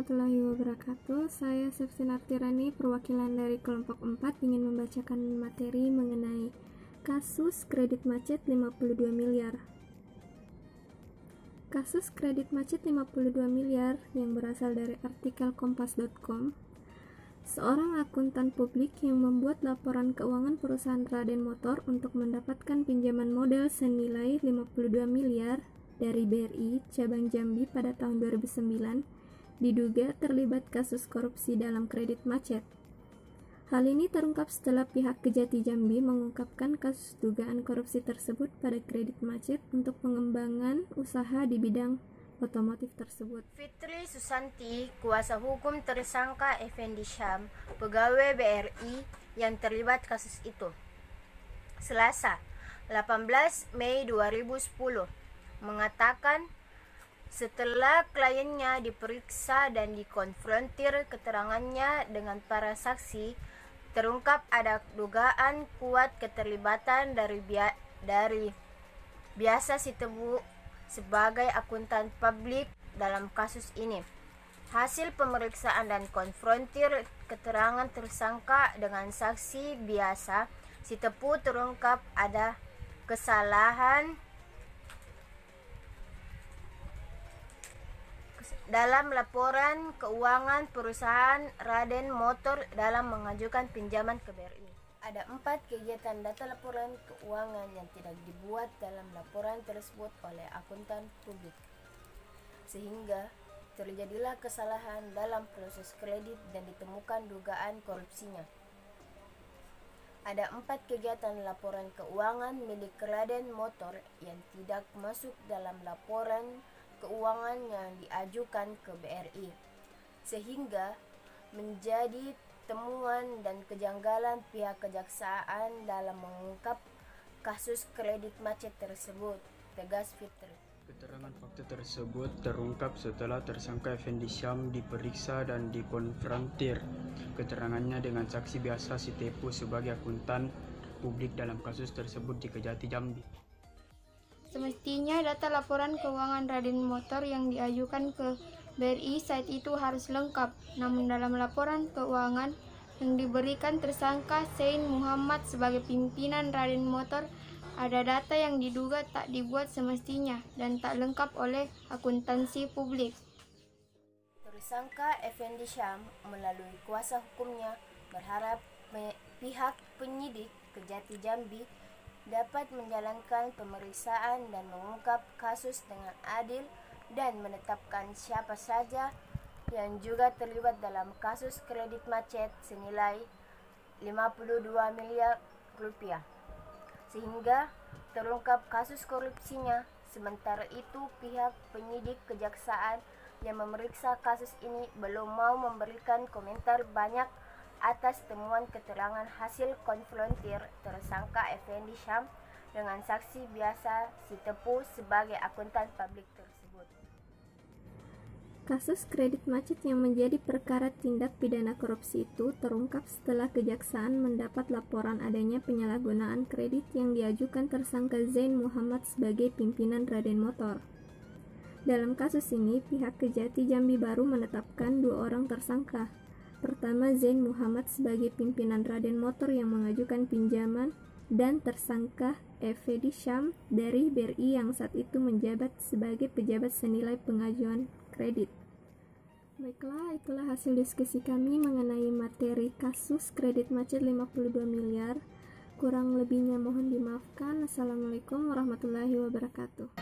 warahmatullahi wabarakatuh. Saya Sepsinar Tirani, perwakilan dari kelompok 4, ingin membacakan materi mengenai kasus kredit macet 52 miliar. Kasus kredit macet 52 miliar yang berasal dari artikel kompas.com. Seorang akuntan publik yang membuat laporan keuangan perusahaan Raden Motor untuk mendapatkan pinjaman modal senilai 52 miliar dari BRI cabang Jambi pada tahun 2009 diduga terlibat kasus korupsi dalam kredit macet. Hal ini terungkap setelah pihak Kejati Jambi mengungkapkan kasus dugaan korupsi tersebut pada kredit macet untuk pengembangan usaha di bidang otomotif tersebut. Fitri Susanti, kuasa hukum tersangka Effendi Syam, pegawai BRI yang terlibat kasus itu. Selasa, 18 Mei 2010, mengatakan setelah kliennya diperiksa dan dikonfrontir keterangannya dengan para saksi, terungkap ada dugaan kuat keterlibatan dari Biasa Sitepu sebagai akuntan publik dalam kasus ini. Hasil pemeriksaan dan konfrontir keterangan tersangka dengan saksi Biasa Sitepu terungkap ada kesalahan dalam laporan keuangan perusahaan Raden Motor dalam mengajukan pinjaman ke BRI. Ada 4 kegiatan data laporan keuangan yang tidak dibuat dalam laporan tersebut oleh akuntan publik, sehingga terjadilah kesalahan dalam proses kredit dan ditemukan dugaan korupsinya. Ada 4 kegiatan laporan keuangan milik Raden Motor yang tidak masuk dalam laporan keuangan yang diajukan ke BRI, sehingga menjadi temuan dan kejanggalan pihak kejaksaan dalam mengungkap kasus kredit macet tersebut, tegas Fitri. Keterangan fakta tersebut terungkap setelah tersangka Effendi Syam diperiksa dan dikonfrontir keterangannya dengan saksi Biasa Sitepu sebagai akuntan publik dalam kasus tersebut di Kejati Jambi. Semestinya data laporan keuangan Raden Motor yang diajukan ke BRI saat itu harus lengkap, namun dalam laporan keuangan yang diberikan tersangka Zain Muhammad sebagai pimpinan Raden Motor ada data yang diduga tak dibuat semestinya dan tak lengkap oleh akuntansi publik. Tersangka Effendi Syam melalui kuasa hukumnya berharap pihak penyidik Kejati Jambi dapat menjalankan pemeriksaan dan mengungkap kasus dengan adil dan menetapkan siapa saja yang juga terlibat dalam kasus kredit macet senilai 52 miliar rupiah, sehingga terungkap kasus korupsinya. Sementara itu, pihak penyidik kejaksaan yang memeriksa kasus ini belum mau memberikan komentar banyak atas temuan keterangan hasil konfrontir tersangka Effendi Syam dengan saksi Biasa Sitepu sebagai akuntan publik tersebut. Kasus kredit macet yang menjadi perkara tindak pidana korupsi itu terungkap setelah kejaksaan mendapat laporan adanya penyalahgunaan kredit yang diajukan tersangka Zain Muhammad sebagai pimpinan Raden Motor. Dalam kasus ini, pihak Kejati Jambi baru menetapkan 2 orang tersangka. Pertama, Zain Muhammad sebagai pimpinan Raden Motor yang mengajukan pinjaman, dan tersangka Effendi Syam dari BRI yang saat itu menjabat sebagai pejabat senilai pengajuan kredit. Baiklah, itulah hasil diskusi kami mengenai materi kasus kredit macet 52 miliar. Kurang lebihnya mohon dimaafkan. Assalamualaikum warahmatullahi wabarakatuh.